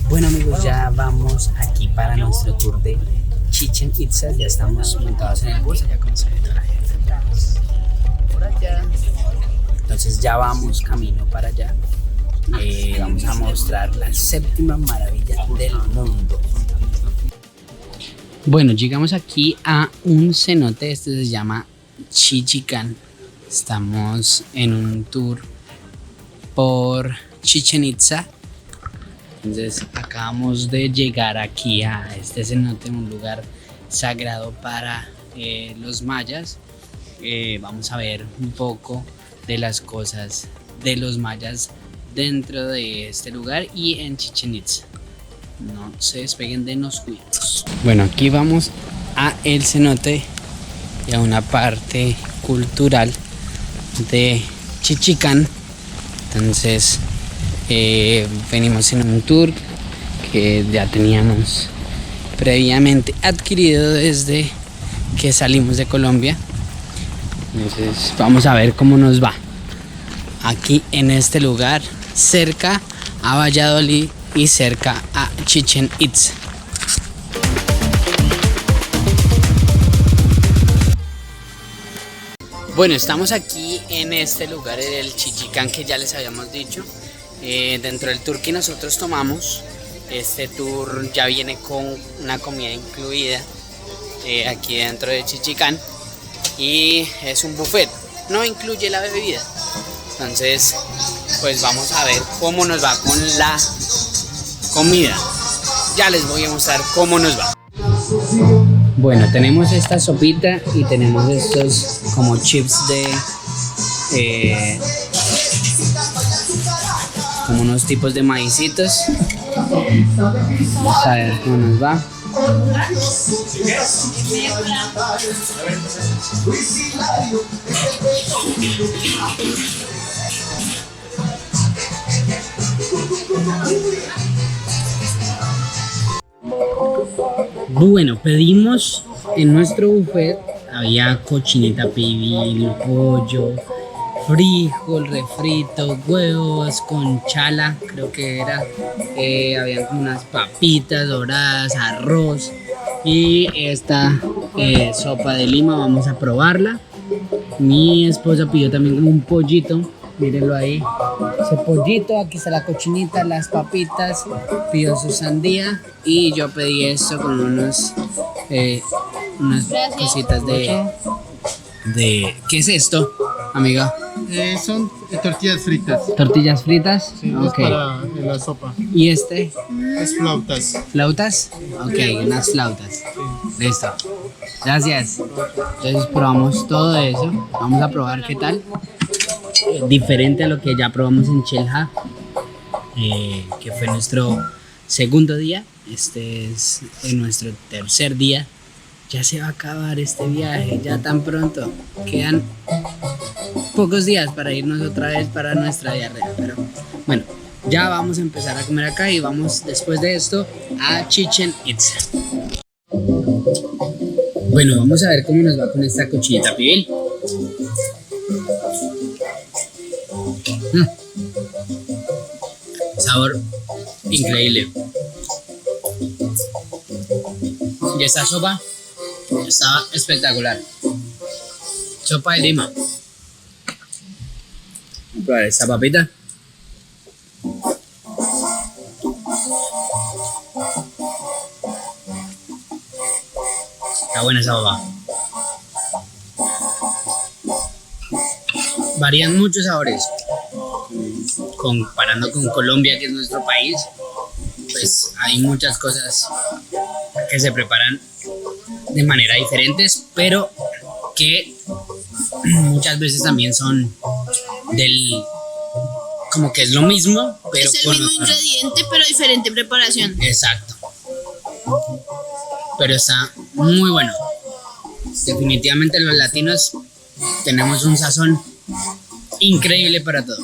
Bueno amigos, ya vamos aquí para nuestro tour de Chichén Itzá. Ya estamos montados en el bus, allá como se ve toda la gente. Estamos por allá. Entonces ya vamos camino para allá. Vamos a mostrar la séptima maravilla del mundo. Bueno, llegamos aquí a un cenote, este se llama Chichicán. Estamos en un tour por Chichén Itzá. Entonces acabamos de llegar aquí a este cenote, un lugar sagrado para los mayas. Vamos a ver un poco de las cosas de los mayas dentro de este lugar y en Chichén Itzá. No se despeguen de nos cuidados. Bueno, aquí vamos a el cenote y a una parte cultural de Chichicán. Entonces venimos en un tour que ya teníamos previamente adquirido desde que salimos de Colombia. Entonces vamos a ver cómo nos va aquí en este lugar, cerca a Valladolid y cerca a Chichén Itzá. Bueno, estamos aquí en este lugar, el Chichicán, que ya les habíamos dicho. Dentro del tour que nosotros tomamos, este tour ya viene con una comida incluida aquí dentro de Chichicán, y es un buffet, no incluye la bebida. Entonces pues vamos a ver cómo nos va con la comida. Ya les voy a mostrar cómo nos va. Bueno, tenemos esta sopita y tenemos estos como chips de como unos tipos de maicitos. Vamos a ver cómo nos va. Bueno, pedimos en nuestro buffet, había cochinita pibil, pollo, frijol, refrito, huevos con chala, creo que era, habían como unas papitas doradas, arroz y esta sopa de lima. Vamos a probarla. Mi esposa pidió también como un pollito, mírenlo ahí, ese pollito. Aquí está la cochinita, las papitas, pidió su sandía y yo pedí esto con unas cositas de ¿qué es esto, amiga? Son tortillas fritas. ¿Tortillas fritas? Sí, ok. Es para la sopa. ¿Y este? Es flautas. ¿Flautas? Ok, unas flautas. Listo. Gracias. Entonces probamos todo eso. Vamos a probar qué tal. Diferente a lo que ya probamos en Chelha, que fue nuestro segundo día. Este es nuestro tercer día. Ya se va a acabar este viaje, ya tan pronto. Quedan pocos días para irnos otra vez para nuestra diarrea. Pero bueno, ya vamos a empezar a comer acá y vamos después de esto a Chichén Itzá. Bueno, vamos a ver cómo nos va con esta cochinita pibil. Sabor increíble. Y esta sopa estaba espectacular. Sopa de lima. Voy a probar esta papita. Está buena esa papa. Varían muchos sabores. Comparando con Colombia, que es nuestro país, pues hay muchas cosas que se preparan de manera diferentes, pero que muchas veces también son como que es lo mismo, pero es el mismo ingrediente, pero diferente preparación. Exacto. Pero está muy bueno. Definitivamente los latinos tenemos un sazón increíble para todo.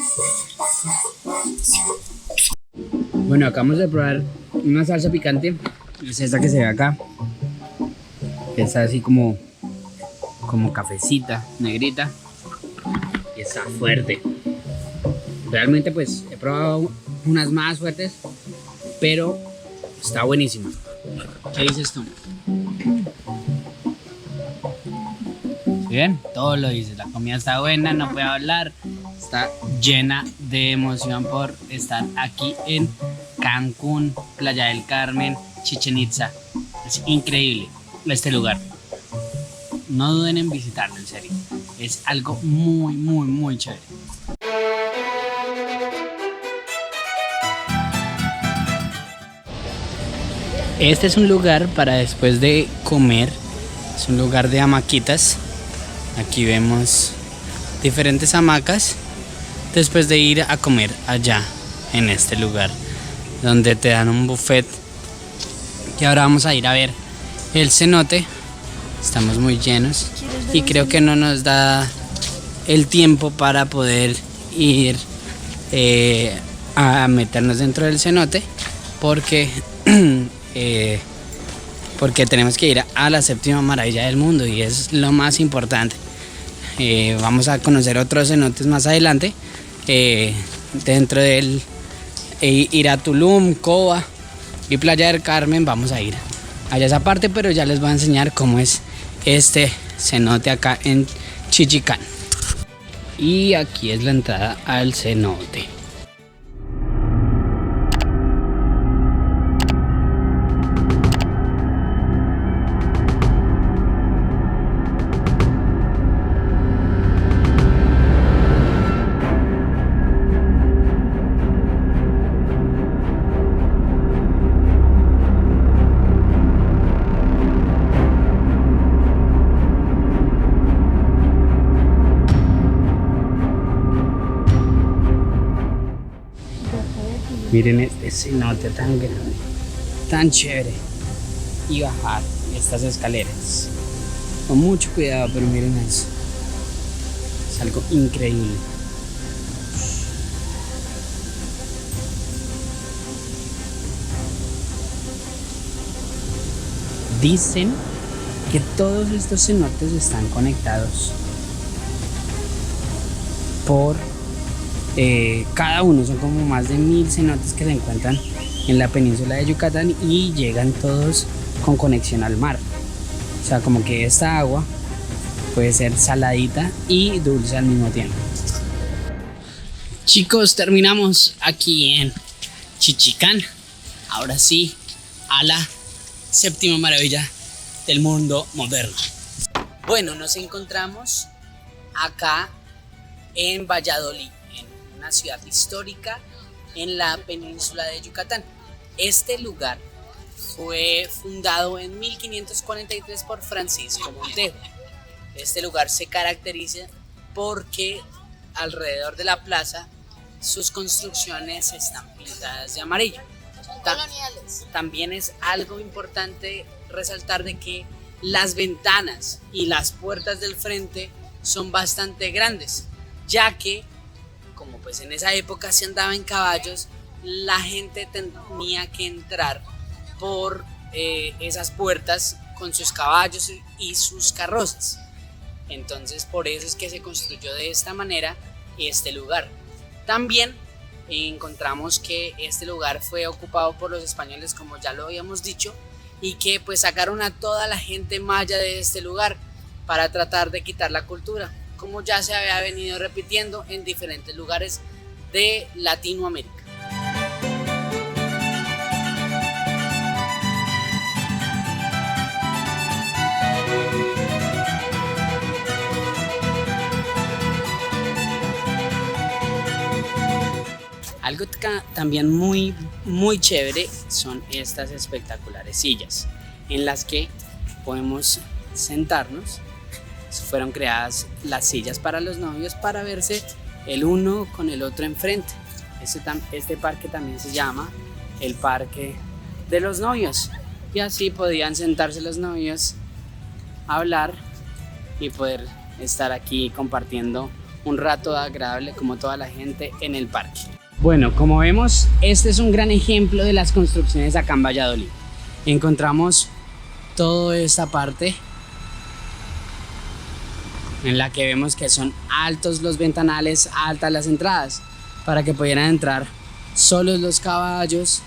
Bueno, acabamos de probar una salsa picante. Es esta que se ve acá. Está así como cafecita, negrita. y está fuerte. Realmente pues he probado unas más fuertes, pero está buenísima. ¿Qué dices tú? ¿Sí bien? Todo lo dices. La comida está buena, no puedo hablar. Está llena de emoción por estar aquí en Cancún, Playa del Carmen, Chichén Itzá. Es increíble este lugar. No duden en visitarlo, en serio. Es algo muy, muy, muy chévere. Este es un lugar para después de comer. Es un lugar de hamaquitas. Aquí vemos diferentes hamacas después de ir a comer allá en este lugar, donde te dan un buffet. Y ahora vamos a ir a ver el cenote. Estamos muy llenos y creo que no nos da el tiempo para poder ir a meternos dentro del cenote porque tenemos que ir a la séptima maravilla del mundo y es lo más importante. Vamos a conocer otros cenotes más adelante, dentro del ir a Tulum, Coba y Playa del Carmen. Vamos a ir allá a esa parte, pero ya les voy a enseñar cómo es este cenote acá en Chichicán. Y aquí es la entrada al cenote. Miren este cenote tan grande, tan chévere. Y bajar estas escaleras con mucho cuidado, pero miren eso. Es algo increíble. Dicen que todos estos cenotes están conectados por cada uno. Son como más de 1000 cenotes que se encuentran en la península de Yucatán y llegan todos con conexión al mar. O sea, como que esta agua puede ser saladita y dulce al mismo tiempo. Chicos, terminamos aquí en Chichicán. Ahora sí, a la séptima maravilla del mundo moderno. Bueno, nos encontramos acá en Valladolid, en una ciudad histórica en la península de Yucatán. Este lugar fue fundado en 1543 por Francisco Montejo. Este lugar se caracteriza porque alrededor de la plaza sus construcciones están pintadas de amarillo. Son coloniales. También es algo importante resaltar de que las ventanas y las puertas del frente son bastante grandes, ya que como pues en esa época se andaba en caballos, la gente tenía que entrar por esas puertas con sus caballos y sus carrozas. Entonces por eso es que se construyó de esta manera este lugar. También encontramos que este lugar fue ocupado por los españoles, como ya lo habíamos dicho, y que pues sacaron a toda la gente maya de este lugar para tratar de quitar la cultura, como ya se había venido repitiendo en diferentes lugares de Latinoamérica. Algo también muy chévere son estas espectaculares sillas en las que podemos sentarnos. Fueron creadas las sillas para los novios para verse el uno con el otro enfrente. Este parque también se llama el Parque de los Novios y así podían sentarse los novios a hablar y poder estar aquí compartiendo un rato agradable como toda la gente en el parque. Bueno, como vemos, este es un gran ejemplo de las construcciones acá en Valladolid. Encontramos toda esta parte en la que vemos que son altos los ventanales, altas las entradas, para que pudieran entrar solos los caballos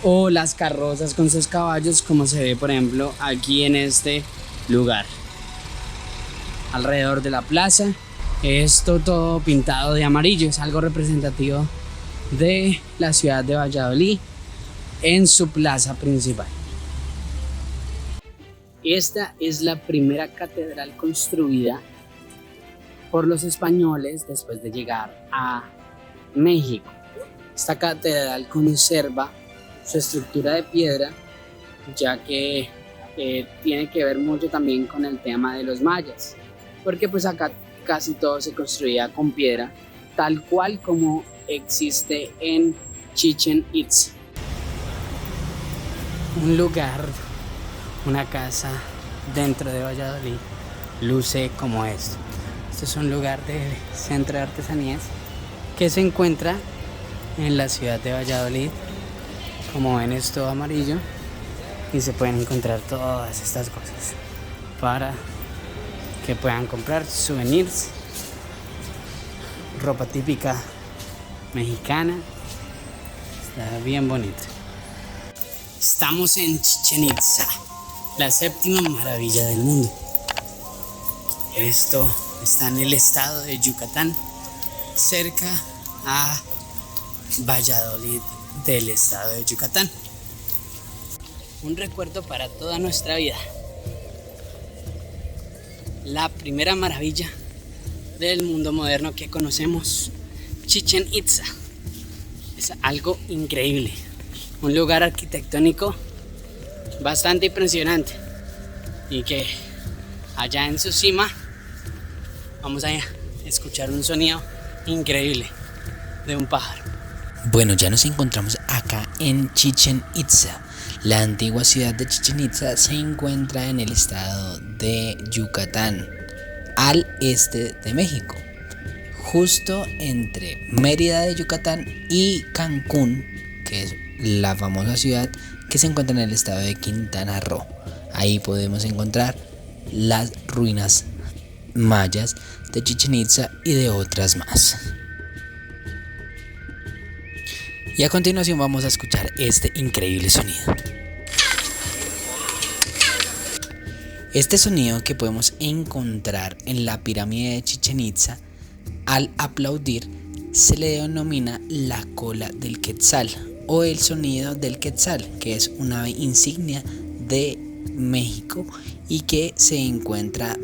o las carrozas con sus caballos, como se ve por ejemplo aquí en este lugar. Alrededor de la plaza, esto todo pintado de amarillo, es algo representativo de la ciudad de Valladolid en su plaza principal. Esta es la primera catedral construida por los españoles después de llegar a México. Esta catedral conserva su estructura de piedra, ya que tiene que ver mucho también con el tema de los mayas, porque pues acá casi todo se construía con piedra, tal cual como existe en Chichén Itzá. Un lugar, una casa dentro de Valladolid luce como esto. Este es un lugar de centro de artesanías que se encuentra en la ciudad de Valladolid. Como ven, es todo amarillo y se pueden encontrar todas estas cosas para que puedan comprar souvenirs, ropa típica mexicana. Está bien bonito. Estamos en Chichén Itzá, la séptima maravilla del mundo. Esto está en el estado de Yucatán, cerca a Valladolid del estado de Yucatán. Un recuerdo para toda nuestra vida. La primera maravilla del mundo moderno que conocemos, Chichén Itzá. Es algo increíble. Un lugar arquitectónico bastante impresionante y que allá en su cima vamos a escuchar un sonido increíble de un pájaro. Bueno, ya nos encontramos acá en Chichén Itzá. La antigua ciudad de Chichén Itzá se encuentra en el estado de Yucatán, al este de México, justo entre Mérida de Yucatán y Cancún, que es la famosa ciudad que se encuentra en el estado de Quintana Roo. Ahí podemos encontrar las ruinas mayas de Chichén Itzá y de otras más. Y a continuación vamos a escuchar este increíble sonido. Este sonido que podemos encontrar en la pirámide de Chichén Itzá al aplaudir se le denomina la cola del quetzal o el sonido del quetzal, que es una ave insignia de México y que se encuentra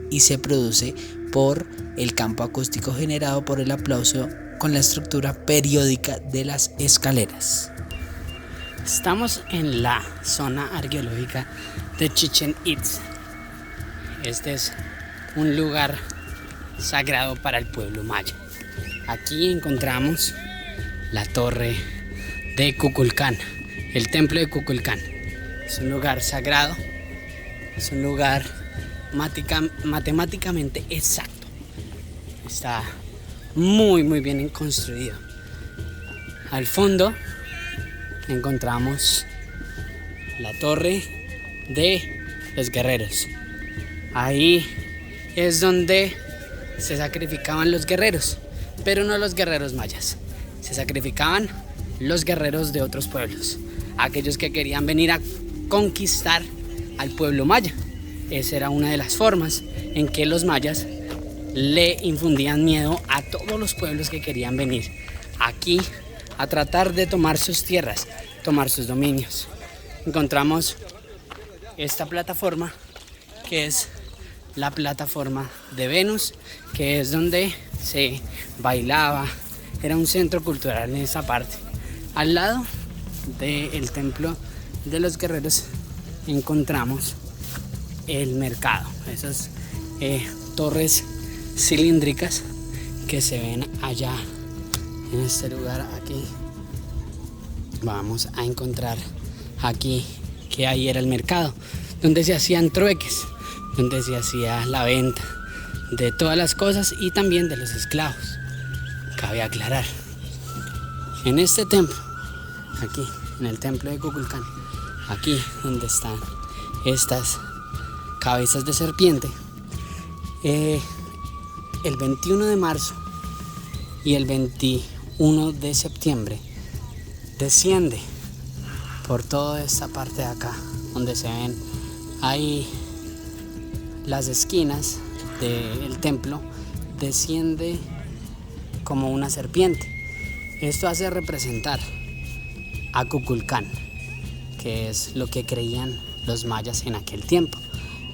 y se produce por el campo acústico generado por el aplauso con la estructura periódica de las escaleras. Estamos en la zona arqueológica de Chichén Itzá. Este es un lugar sagrado para el pueblo maya. Aquí encontramos la torre de Kukulcán, el templo de Kukulcán. Es un lugar sagrado, es un lugar matemáticamente exacto. Está muy bien construido. Al fondo encontramos la torre de los guerreros. Ahí es donde se sacrificaban los guerreros, pero no los guerreros mayas. Se sacrificaban los guerreros de otros pueblos, aquellos que querían venir a conquistar al pueblo maya. Esa era una de las formas en que los mayas le infundían miedo a todos los pueblos que querían venir aquí a tratar de tomar sus tierras, tomar sus dominios. Encontramos esta plataforma que es la plataforma de Venus, que es donde se bailaba, era un centro cultural en esa parte. Al lado del templo de los guerreros encontramos el mercado, esas torres cilíndricas que se ven allá en este lugar. Aquí vamos a encontrar aquí que ahí era el mercado donde se hacían trueques, donde se hacía la venta de todas las cosas y también de los esclavos. Cabe aclarar, en este templo, aquí en el templo de Kukulcán, aquí donde están estas cabezas de serpiente, El 21 de marzo y el 21 de septiembre desciende por toda esta parte de acá, donde se ven ahí las esquinas del templo, desciende como una serpiente. Esto hace representar a Kukulcán, que es lo que creían los mayas en aquel tiempo,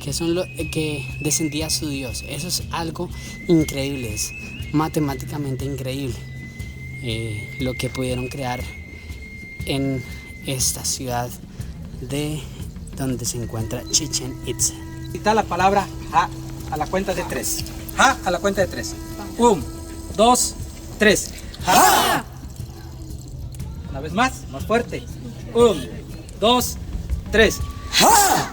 que descendía su dios. Eso es algo increíble, es matemáticamente increíble lo que pudieron crear en esta ciudad de donde se encuentra Chichén Itzá. Cita la palabra ja a la cuenta de 3. Ja a la cuenta de 3. 1, 2, 3. ¡Ja! Una vez más fuerte. 1, 2, 3. ¡Ja!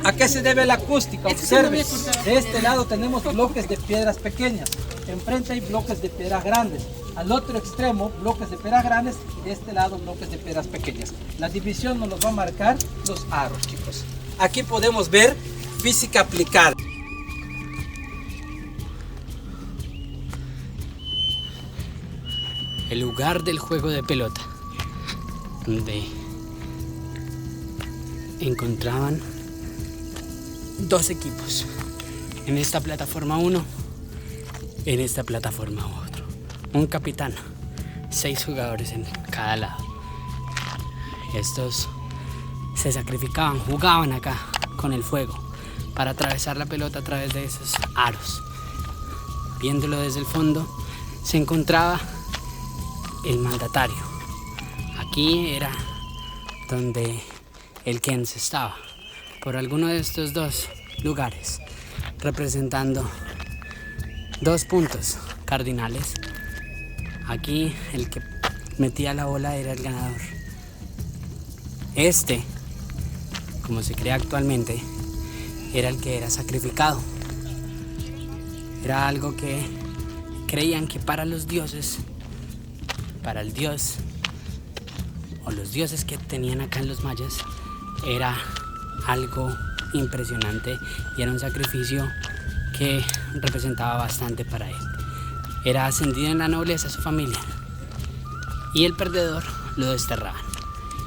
¿A qué se debe la acústica? Observe, de este lado tenemos bloques de piedras pequeñas, enfrente hay bloques de piedras grandes, al otro extremo bloques de piedras grandes y de este lado bloques de piedras pequeñas. La división nos los va a marcar los aros, chicos. Aquí podemos ver física aplicada. El lugar del juego de pelota, donde encontraban dos equipos, en esta plataforma uno, en esta plataforma otro, un capitán, 6 jugadores en cada lado. Estos se sacrificaban, jugaban acá con el fuego para atravesar la pelota a través de esos aros. Viéndolo desde el fondo se encontraba el mandatario. Aquí era donde el Kens estaba, por alguno de estos dos lugares, representando 2 puntos cardinales. Aquí el que metía la bola era el ganador. Este, como se cree actualmente, era el que era sacrificado. Era algo que creían que para los dioses, para el dios o los dioses que tenían acá en los mayas, era algo impresionante y era un sacrificio que representaba bastante para él. Era ascendido en la nobleza su familia y el perdedor lo desterraban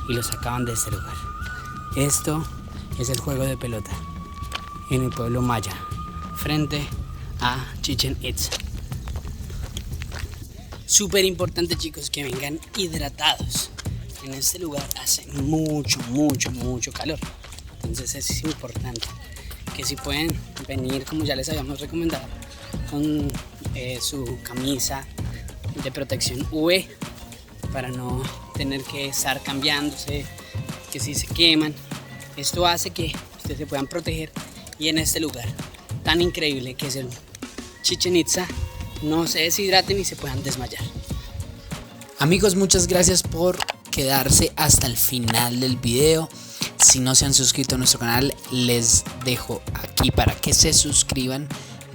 y lo sacaban de este lugar. Esto es el juego de pelota en el pueblo maya frente a Chichén Itzá. Súper importante, chicos, que vengan hidratados. En este lugar hace mucho calor, entonces es importante que si pueden venir, como ya les habíamos recomendado, con su camisa de protección UV para no tener que estar cambiándose, que si se queman. Esto hace que ustedes se puedan proteger y en este lugar tan increíble que es el Chichén Itzá no se deshidraten y se puedan desmayar. Amigos, muchas gracias por quedarse hasta el final del video. Si no se han suscrito a nuestro canal, les dejo aquí para que se suscriban.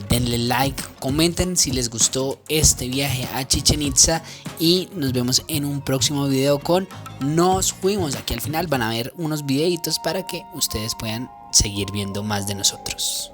Denle like, comenten si les gustó este viaje a Chichén Itzá y nos vemos en un próximo video con Nos Fuimos. Aquí al final van a ver unos videitos para que ustedes puedan seguir viendo más de nosotros.